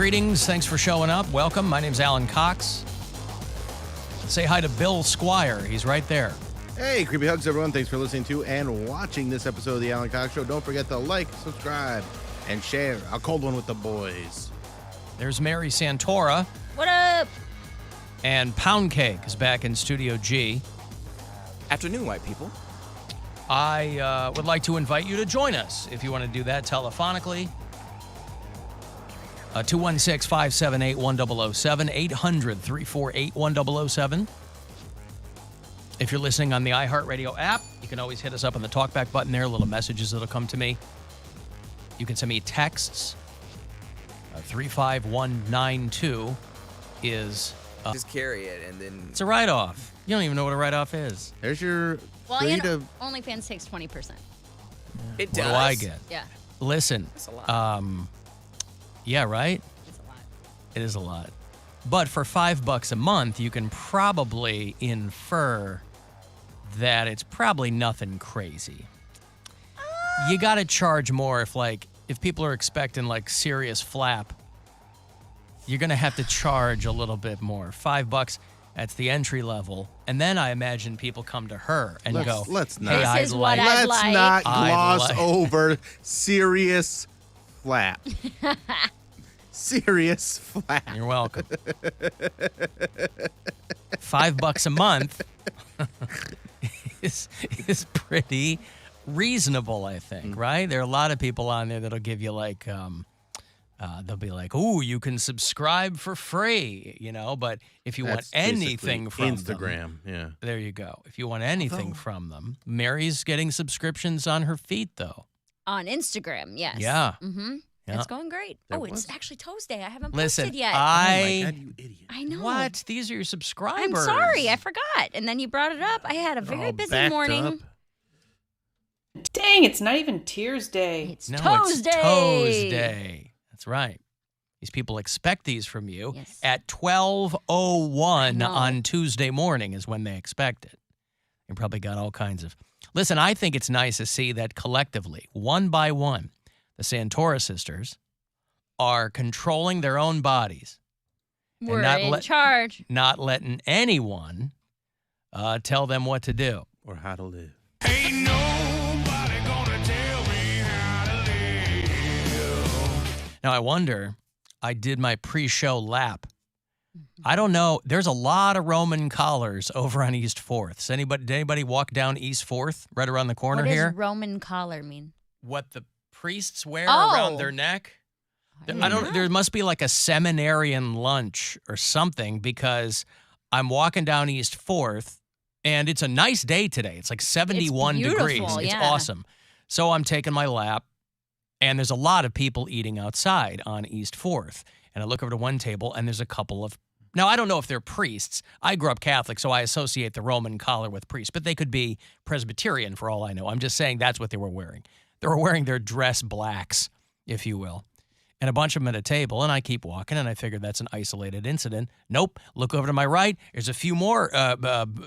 Greetings. Thanks for showing up. Welcome. My name's Alan Cox. Say hi to Bill Squire. He's right there. Hey, creepy hugs, everyone. Thanks for listening to and watching this episode of the Alan Cox Show. Don't forget to like, subscribe, and share. A cold one with the boys. There's Mary Santora. What up? And Poundcake is back in Studio G. Afternoon, white people. I would like to invite you to join us if you want to do that telephonically. 216-578-1007, 800-348-1007. If you're listening on the iHeartRadio app, you can always hit us up on the talkback button there, little messages that'll come to me. You can send me texts. 35192 is... Just carry it and then... It's a write-off. You don't even know what a write-off is. There's your Well, OnlyFans takes 20%. It What does. do I get? Yeah, Listen. That's a lot. Yeah, right? it's a lot. It is a lot. But for $5 a month, you can probably infer that it's probably nothing crazy. You got to charge more if people are expecting serious flap. You're going to have to charge a little bit more. $5, that's the entry level. And then I imagine people come to her and go, let's not. "Hey, This I'd is what like- I'd Let's like. not I'd gloss like- over serious flap. Serious flap. You're welcome. $5 a month is pretty reasonable, I think, right? There are a lot of people on there that'll give you they'll be like, "Ooh, you can subscribe for free," But if you want That's anything from Instagram, them, there you go. If you want anything from them, Mary's getting subscriptions on her feet, though. On Instagram, yes. Yeah. Mm-hmm. Yeah. It's going great. It's actually Tuesday. I haven't Listen, posted yet. Oh my God, you idiot. I know. What? These are your subscribers. I'm sorry. I forgot. And then you brought it up. I had a very busy backed morning. up. Dang, it's not even Tears Day. It's No, Tuesday. it's Tuesday. That's right. These people expect these from you Yes. at 12:01 I know. on Tuesday morning is when they expect it. You probably got all kinds of... Listen, I think it's nice to see that collectively, one by one, the Santora sisters are controlling their own bodies. and We're not in charge. Not letting anyone tell them what to do. Or how to live. Ain't nobody gonna tell me how to live. Now, I wonder, I did my pre-show lap. I don't know. There's a lot of Roman collars over on East 4th. Did anybody walk down East 4th right around the corner What here? does Roman collar mean? What the priests wear Oh. around their neck? I don't. There must be like a seminarian lunch or something because I'm walking down East 4th and it's a nice day today. It's like 71 beautiful, degrees. It's yeah. awesome. So I'm taking my lap and there's a lot of people eating outside on East 4th. And I look over to one table and there's a couple of, now I don't know if they're priests. I grew up Catholic, so I associate the Roman collar with priests, but they could be Presbyterian for all I know. I'm just saying that's what they were wearing. They were wearing their dress blacks, if you will. And a bunch of them at a table, and I keep walking, and I figured that's an isolated incident. Nope. Look over to my right. There's a few more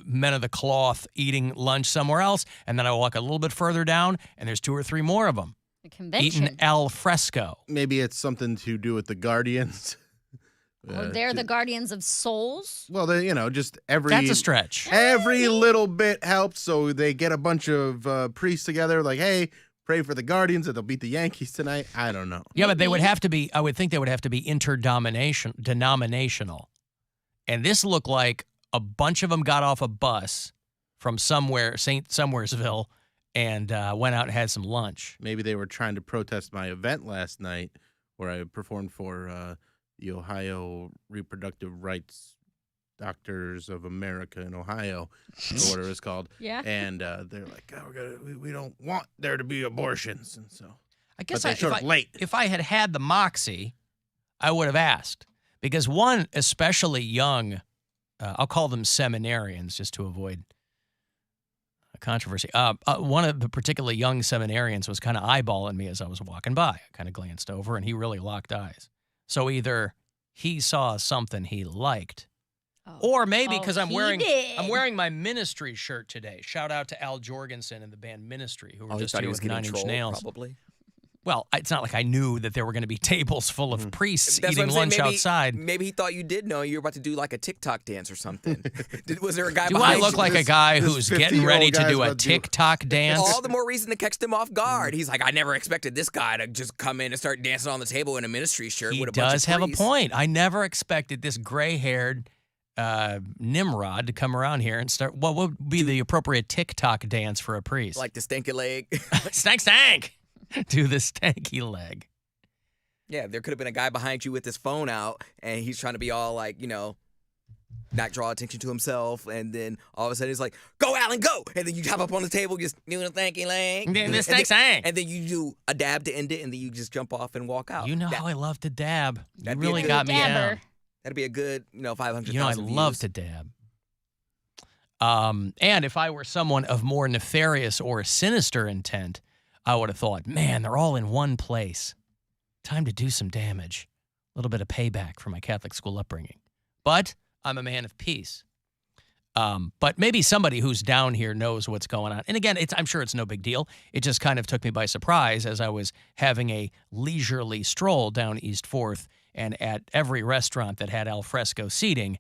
men of the cloth eating lunch somewhere else, and then I walk a little bit further down, and there's 2 or 3 more of them A convention. eating al fresco. Maybe it's something to do with the Guardians. They're the guardians of souls. Well, just every... That's a stretch. Every little bit helps, so they get a bunch of priests together, like, hey, pray for the Guardians that they'll beat the Yankees tonight. I don't know. Yeah, but they would have to be, I would think they would have to be denominational. And this looked like a bunch of them got off a bus from somewheresville, and went out and had some lunch. Maybe they were trying to protest my event last night where I performed for the Ohio Reproductive Rights Doctors of America in Ohio, or whatever it's called. Yeah. And they're like, oh, we don't want there to be abortions. And so I guess but they showed up late. If I had had the moxie, I would have asked. Because one especially young, I'll call them seminarians just to avoid a controversy. One of the particularly young seminarians was kind of eyeballing me as I was walking by. I kind of glanced over, and he really locked eyes. So either he saw something he liked, or maybe because I'm wearing my Ministry shirt today. Shout out to Al Jorgensen and the band Ministry, who were Oh, he just thought here he was with getting 9 Inch trolled, Nails. probably. Well, it's not like I knew that there were going to be tables full of priests That's what eating I'm saying. lunch Maybe, outside. Maybe he thought you did know you were about to do like a TikTok dance or something. Was there a guy Do I behind look you? like a guy this who's getting 50-year-old ready to guy's do a about to- TikTok dance? All the more reason to catch them off guard. He's like, I never expected this guy to just come in and start dancing on the table in a ministry shirt He with a bunch does of have a priests. point. I never expected this gray-haired Nimrod to come around here and start. What would be the appropriate TikTok dance for a priest? Like the stinky leg. stank, stank. Do the stanky leg. Yeah, there could have been a guy behind you with his phone out, and he's trying to be all like, not draw attention to himself, and then all of a sudden he's like, "Go, Alan, go!" And then you hop up on the table, just doing a thanky leg. The stank, stank. And then you do a dab to end it, and then you just jump off and walk out. You know how I love to dab. You that'd be a really good got me down. dabber. That'd be a good, 500,000 You know I views. love to dab. And if I were someone of more nefarious or sinister intent, I would have thought, man, they're all in one place. Time to do some damage. A little bit of payback for my Catholic school upbringing. But I'm a man of peace. But maybe somebody who's down here knows what's going on. And again, I'm sure it's no big deal. It just kind of took me by surprise as I was having a leisurely stroll down East 4th, and at every restaurant that had al fresco seating,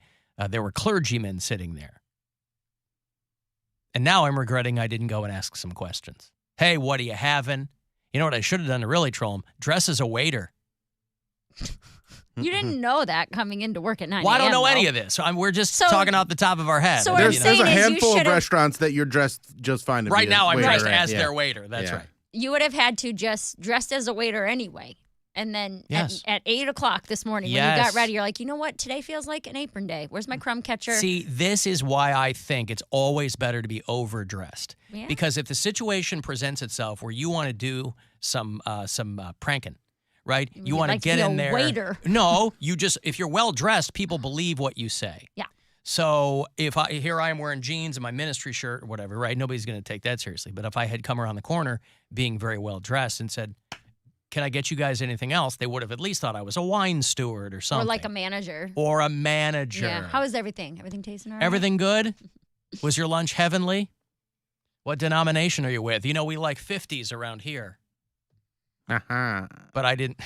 there were clergymen sitting there. And now I'm regretting I didn't go and ask some questions. Hey, what are you having? You know what I should have done to really troll him? Dress as a waiter. You didn't know that coming into work at 9 Well, I don't a.m., know any though. of this. We're just So- talking out the top of our head. so what I'm There's a saying is you handful of should've- restaurants that you're dressed just fine to right be a now, I'm waiter dressed at. as Yeah. their waiter. That's Yeah. right. You would have had to just dressed as a waiter anyway. And then Yes. at 8 o'clock this morning, when you Yes. got ready, you're like, you know what? Today feels like an apron day. Where's my crumb catcher? See, this is why I think it's always better to be overdressed. Yeah. Because if the situation presents itself where you want to do some pranking, right? You You'd want like to to get be in a there. waiter. No, if you're well dressed, people believe what you say. Yeah. So here I am wearing jeans and my ministry shirt or whatever, right? Nobody's going to take that seriously. But if I had come around the corner being very well dressed and said, "Can I get you guys anything else?" They would have at least thought I was a wine steward or Or something. like a manager. Or a manager. Yeah. How is everything? Everything tasting all right? Everything good? Was your lunch heavenly? What denomination are you with? You know, we like 50s around here. Uh-huh. But I didn't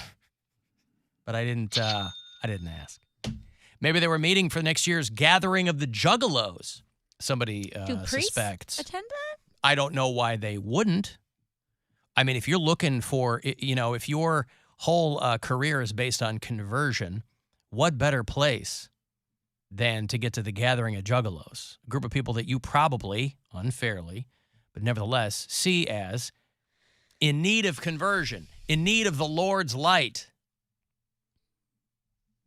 ask. Maybe they were meeting for next year's gathering of the Juggalos. Somebody Do priests suspects. attend that? I don't know why they wouldn't. I mean, if you're looking for, if your whole career is based on conversion, what better place than to get to the gathering of Juggalos, a group of people that you probably, unfairly, but nevertheless, see as in need of conversion, in need of the Lord's light.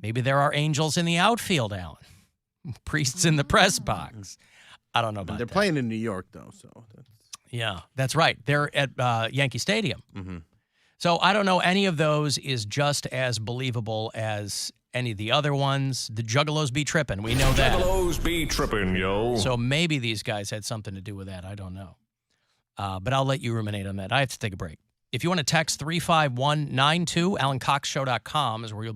Maybe there are angels in the outfield, Alan. Priests in the press box. I don't know about They're that. playing in New York, though, so that's... Yeah, that's right. They're at Yankee Stadium. Mm-hmm. So I don't know any of those is just as believable as any of the other ones. The Juggalos be tripping. We know that. Juggalos be tripping, yo. So maybe these guys had something to do with that. I don't know. But I'll let you ruminate on that. I have to take a break. If you want to text 35192, AlanCoxShow.com is where you'll